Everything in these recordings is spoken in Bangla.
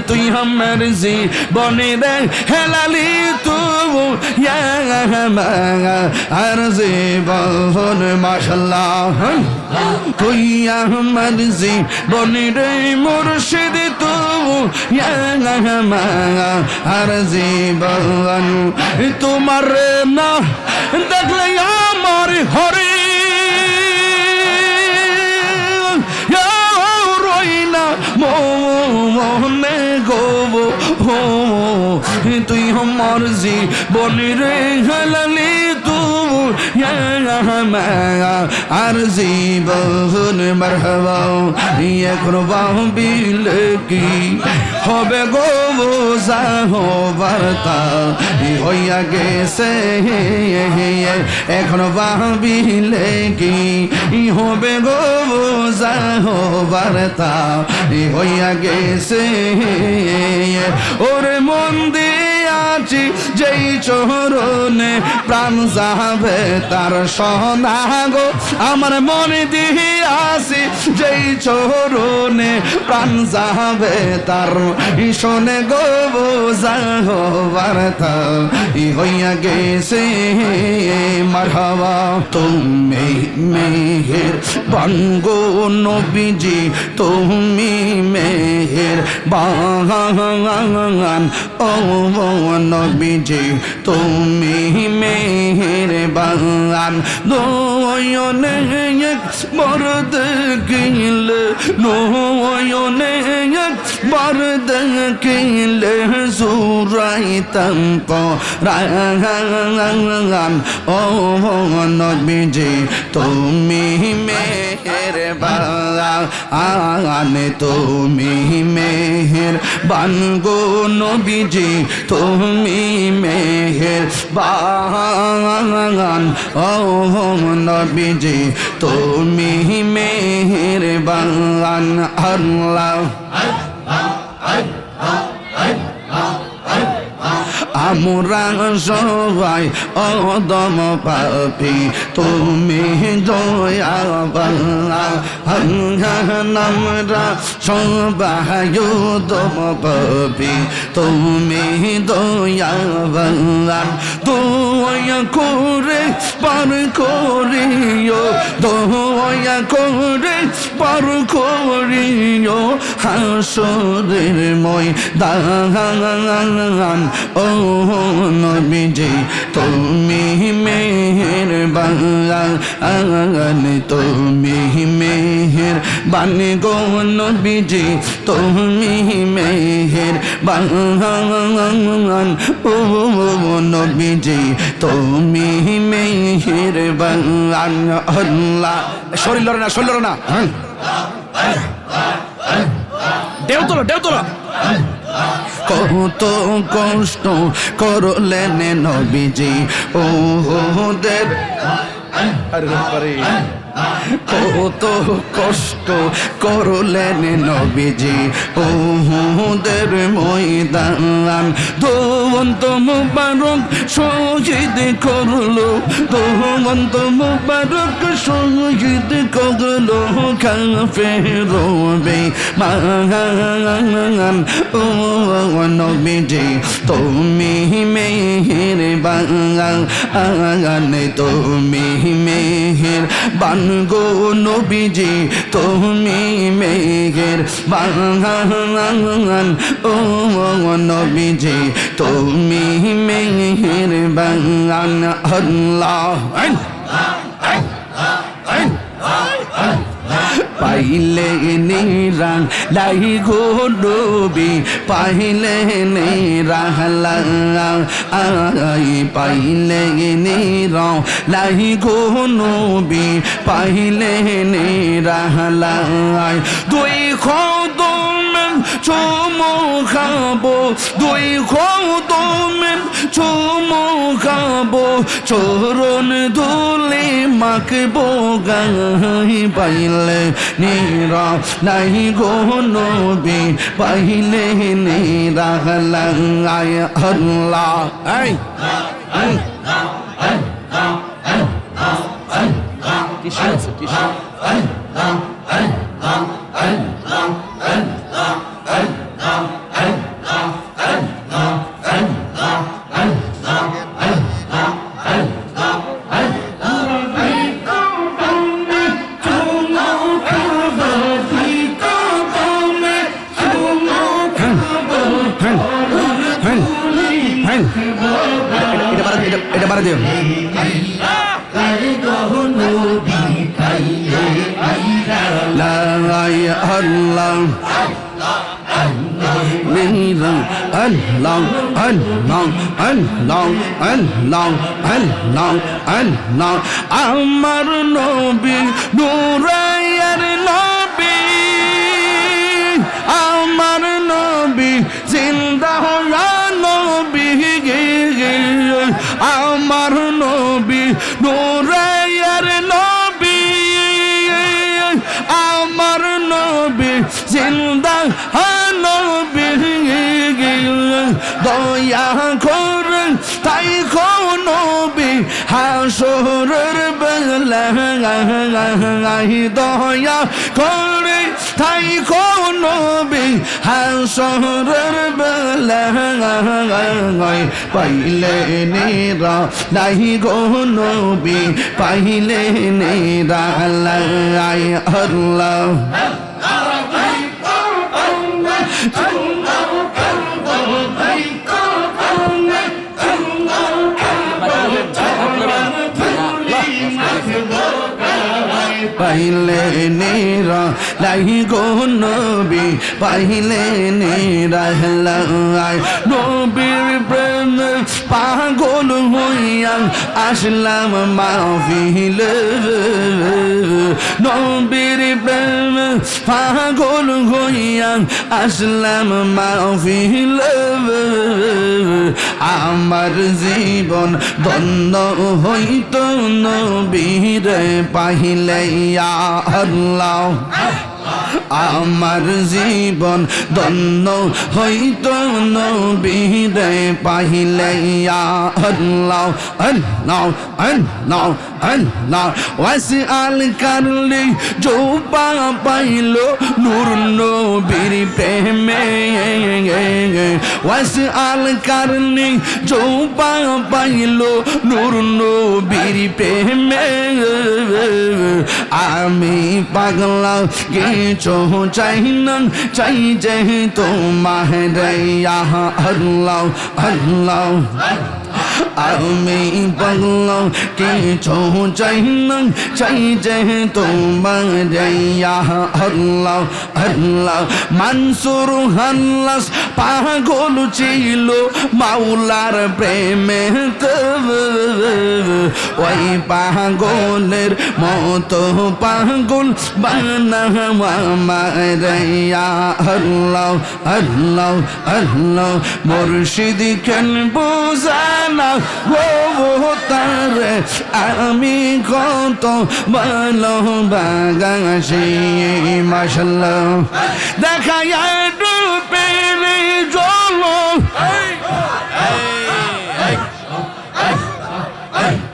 তুই আমার জীবনের হেলালি তু আর জীবন মাশাআল্লাহ তুই আমার জীবনের মুর্শিদ তু আর জীবন তোমার না দেখলে আমার হরি রইনা মনে গো তুই আমার জীবনের হেলালি তু আর জীবন মারহাবা এখন বাবিলে কি হবে গো বার্তা হইয়া গেছে এখন বাবিলে কি হবে গো বার্তা হইয়া গেছে ওরে মন দিয়াছি যেই চরণে প্রাণ যাবে তার সোনা গো আমার মনে দিয়াছি যেই চরণে প্রাণ যাবে তার শোনে গো বার্তা হইয়া গেছে মারহাবা তুমি মেহের বানগো নবীজি তুমি মেহের বাগান ও নবীজি তুমি মেহের বাগান নয়নে একবার দেখিলে নয়নে একবার দেখিলে জুরাইতাম পরাণ ও নবীজি তুমি মেহের বাগান তুমি মেহের বানগো নবীজি তুমি মেহের বাগান ও নবীজি তুমি মেহের বাগান আল্লাহ আমরা সবাই অদম পাপি তুমি দয়াবান আমরা সবাই অদম পাপি তুমি দয়াবান দয়া করে পার করিও দয়া করে পার করিও হাসরের ময়দান ও নবীজি তুমি মেহের বাগান তুমি মেহের বান গো নবীজি তুমি মেহের বাগান ও নবীজি তুমি মেহের বাগান আল্লাহ শরীর লড়ে না দেও তোলা কত কষ্ট করলেন নবীজি ওদের কত কষ্ট করলেন নবীজি ওদের ময়দান দোবন্ত মুবারক শহীদ করলো দোবন্ত মুবারক শহীদ করলো কাফের বেঈমান ও নবীজি তুমি মেহের বাগান তুমি মেহের বান গো নবীজি তুমি মেহের বাগান ও নবীজি তুমি মেহের বাগান আল্লাহ পাইলে নিরাং লাই গো নবী পাইলে নিরাং আই পাইলে নিরাং লাই গো নবী পাইলে নিরাং দুই কদম চুমু খাবো দুই কদম চুমু খাবো চরণ ধুলে মাখবো গাই পাইলে নিরা নাই গো নবী পাইলে নিরাং আয় আল্লাহ এটা বাড়া দিও লা ইলাহা ইল্লাল্লাহ আমার নবী নূরায়ের নবী আমার নবী জিন্দা নবী আমার নবী নূরায়ের নবী আমার নবী জিন্দা দয়া করে তাই নবী হাসরের বেলায় দয়া করে তাই নবী হাসরের বেলায় পাইলে নেরা নাই গো নবী পাইলে নেরা আল্লাহ পাইলে নেরা লাই গো নবী পাইলে নেরা নবীর প্রেম পাগল হইয়া আসলাম মাহফিলে নবীর প্রেম পাগল হইয়া আসলাম মাহফিলে আমার জীবন ধন্য হইত নবীরে পাইলে ইয়া আল্লাহ আমার জীবন ধন্য হইত নবীরে পাইলে ইয়া আল্লাহ আল্লাহ আল্লাহ আল্লাহ ওয়াসআল করলি জোবা পাইলো নূর নবীর প্রেমে ওয়াসআল করলি জোবা পাইলো নূর নবীর প্রেমে আমি পাগলা কিছু চাই না চাই যে তোমারে ইয়া আল্লাহ আল্লাহ আমি পাগলা কিছু চাই না চাই যে তোমারে ইয়া আল্লাহ আল্লাহ মানসুর হাল্লাস পাগল ছিল মাওলার প্রেমে ওই পাগলের মতো পাগল বানাওয়া আমারে ইয়া আল্লাহ আল্লাহ আল্লাহ মুর্শিদ কেন বুঝানা গো তারে আমি কত ভালোবাসি মাশাআল্লাহ দেখায়া রূপের ঝলক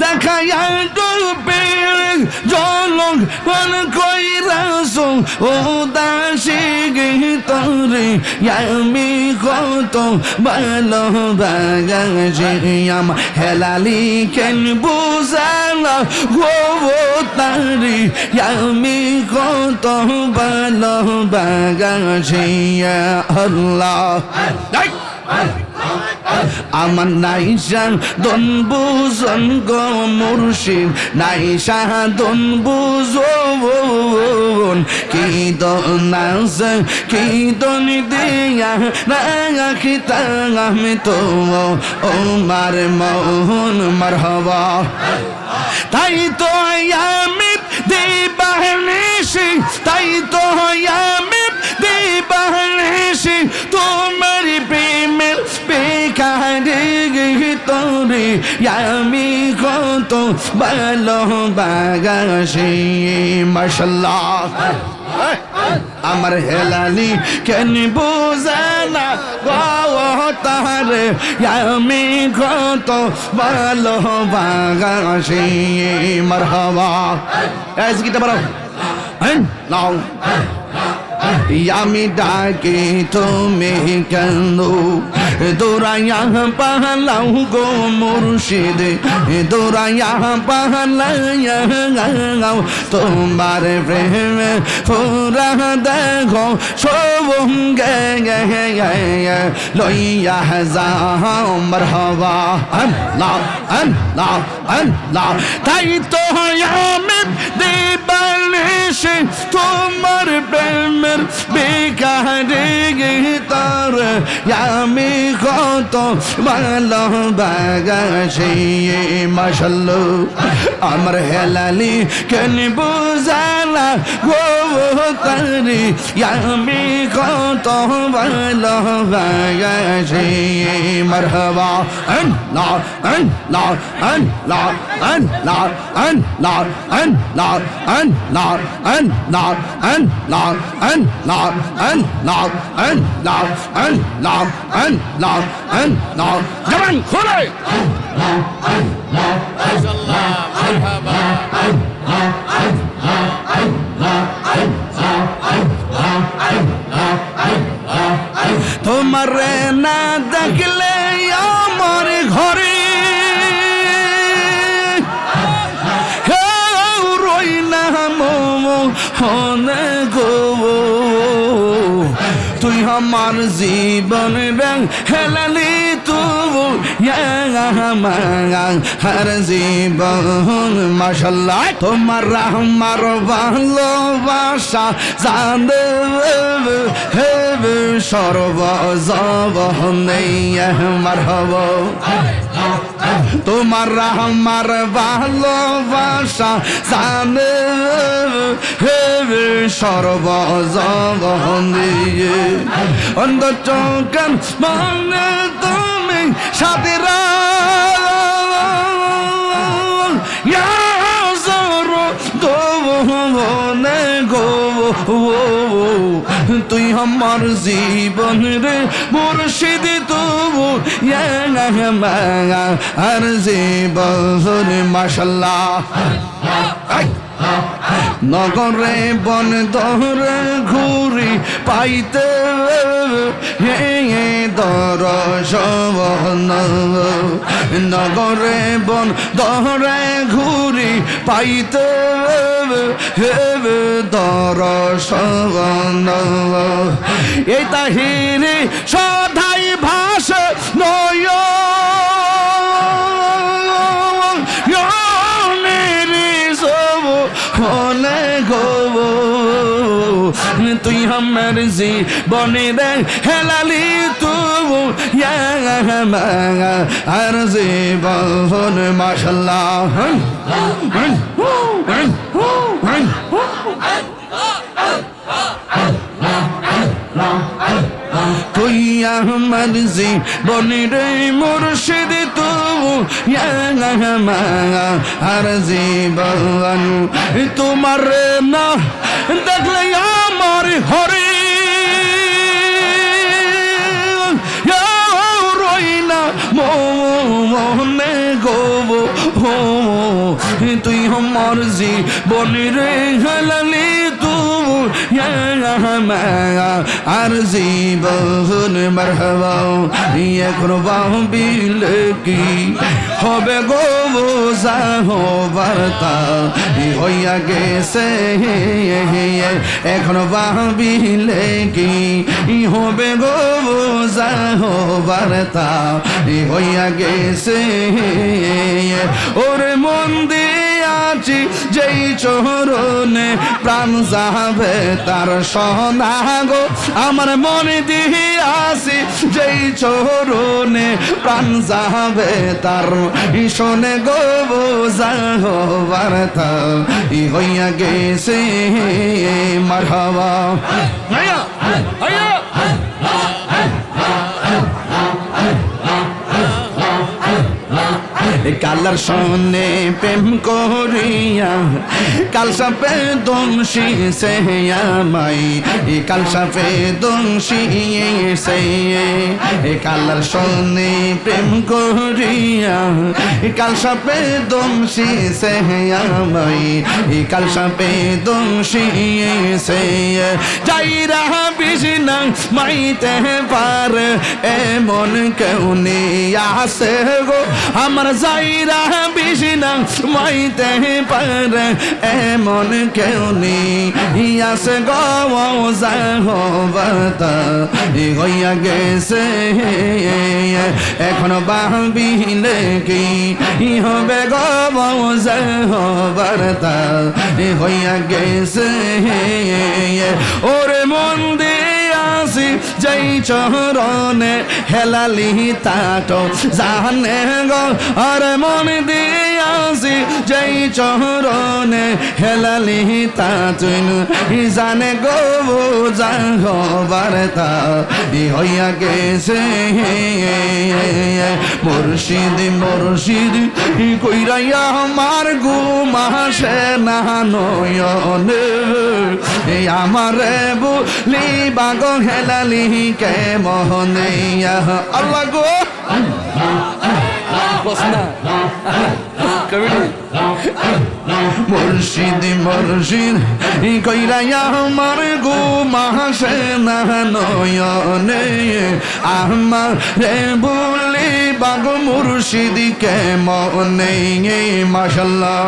দেখায়া রূপের ঝলক কোন কইরাছো ও দাসী তোরে আমি কত ভালোবাসি আমার হেলালি কেন বুঝালা গো তারি আমি কত ভালোবাসি আল্লাহ আমার নাইশা দন বুঝন গো মুর্শিদ নাইশা দন বুঝন কি দন আছে কি দন দিয়া রাখিতা আমি তো ওমার মোহন মারহাবা তাই তো আমি দিবানিশি তাই তো আমি দিবানিশি তোমার প্রেমের বেকারে তোরে আমি কত ভালোবাসি মাশাআল্লাহ আমার হেলালি কেন বুঝানা গো তারে আমি কত ভালোবাসি মারহাবা এই গীতটা বলো নাও আমি ডাকি তুমি কেন দৌড়াইয়া পালাও গো মুর্শিদ দৌড়াইয়া পালাইয়া তোমার প্রেম পুরা দেখো সবঙ্গে লইয়া যাও মারহাবা আল্লাহ আল্লাহ আল্লাহ তাই তো আমি দিবানিশি তোমার প্রেমের বিকারে গীতার আমি কত ভালোবাসি মাশাআল্লাহ আমার হেলালি কেন বুঝালা গো তারি আমি কত ভালোবাসি মারহাবা আল্লাহ আল্লাহ আল্লাহ আল্লাহ আল্লাহ আল্লাহ আল্লাহ আল্লাহ আল্লাহ আল্লাহ আল্লাহ আল্লাহ আল্লাহ আল্লাহ আল্লাহ জবান খুলে মাশাআল্লাহ মারহাবা তোমার না দেখলে আমার ঘরে রই না মনে গো তুই আমার জীবন রং হেলালি তু হর জীবন মাশাআল্লাহ তোমার আমার ভালোবাসা জান হেবে সর্বজবনে মারহাবা তোমার আমার ভালোবাসা জানে হেবে সর্বজবনে অন্ধ চোখের মানে তুমি সাথীরা গো তুই আমার জীবন রে মুর্শিদ তবু আর জীবন মাশাআল্লাহ নগরে বন দরে ঘুরি পাইতে দরশন নগরে বন দরে ঘুরি পাইতে দরশন এই তাহিরে সদাই ভাষ নয় হলে গো তুই আমার জীবনে রে হেলালি তু আর জীবন মাশাআল্লাহ তুই আমার জীবন রে মুর্শিদ তু আর জীবন তোমার না দেখলে আমার হরে রই না মনে গো তুই আমার জীবন রে হেলালি তু আর জীবন মারহাবা এখন বাবিলে কি হবে গো যাহো বার্তা হইয়া গেছে এখন বাবিলে কি হবে গো যাহো বার্তা হইয়া গেছে ওরে মন দিয়াছি যেই চরণে প্রাণ যাবে তার সোনা গো আমার মনে দিয়াছি যেই চরণে প্রাণ যাবে তার শোনে গো যাহো বার্তা হইয়া গেছে মারহাবা কালার সনে প্রেম করিয়া কাল সাপে দংশি সে আমাই কাল সাপে দংশি সে কালার সনে প্রেম করিয়া কাল সাপে দংশি সে আমাই কাল সাপে দংশি সে যাইরা বিষ্ণু মাইতে পার এমন কেউ নেই আসে গো আমার যাইরা বিষ্ণু মাইতে পার এমন কেউ নেই আসে গো যাহবাতা হইয়া গেছে এখন ভাবিলে কি হবে গো যাহবাতা হইয়া গেছে ওরে মন দিয়াছি যেই চরণে হেলালি তাটো জানে গো আরে মন দিয়াছি যেই চরণে হেলালি তাতুন জানে গো যাহবারতা হইয়া গেছে মুর্শিদ মুর্শিদ কইরাইয়া আমার ঘুমাসে না নয়নে আমারে বলি বাগ হেলালি কে মোহনে আল্লাহ গো মুর্শিদ মুর্শিদ কইরাইয়া আমার ঘুমাসে না নয়নে আমারে বলি বাগ মুর্শিদ কে মোহনে মাশাআল্লাহ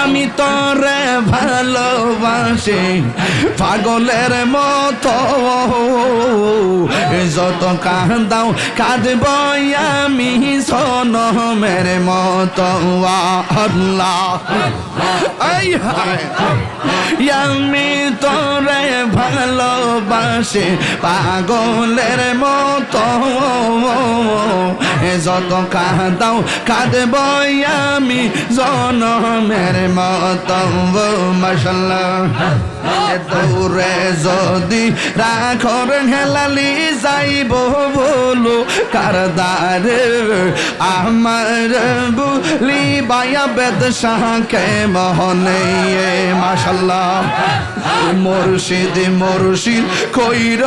আমি তোরে ভালোবাসি পাগলের মতো যত কাঁদাও কাঁদব আমি সনমের মতো আল্লাহ আমি তোরে ভালোবাসি পাগলের মতো যত কাঁদাও কাঁদব আমি জনমের মতো মাশাআল্লাহ দৌড়ে যদি রাখর হেলালি যাইব বলো কারদারে আমার বুলি বায়া বেদ শাহকে মোহনে মাশাআল্লাহ মুর্শিদ মুর্শিদ কইর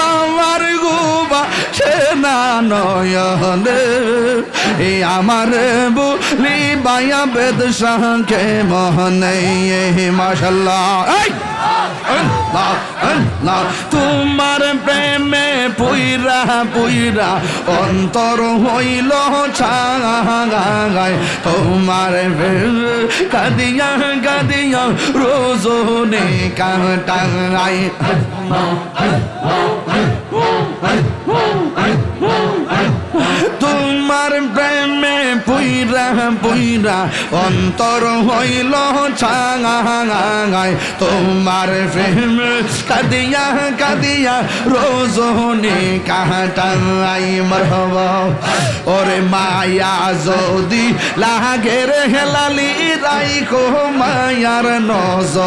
আমার গুবা সে না নয়নে আমার বুলি বায়া বেদ শাহকে মোহনে মাশাআল্লাহ তোমার প্রেমে পুইরা পুইরা অন্তর হইল ছাগায় তোমার কাদিয়া কাদিয়া রোজনে কাটাই তোমার প্রেমে পুইরা পুইরা অন্তর হইল ছাগায় তোমার প্রেম কাদিয়া কাদিয়া রোজনে কাটাই মারহাবা ওরে মায়া যদি লাগের হেলালি রাইখো মায়ার নজর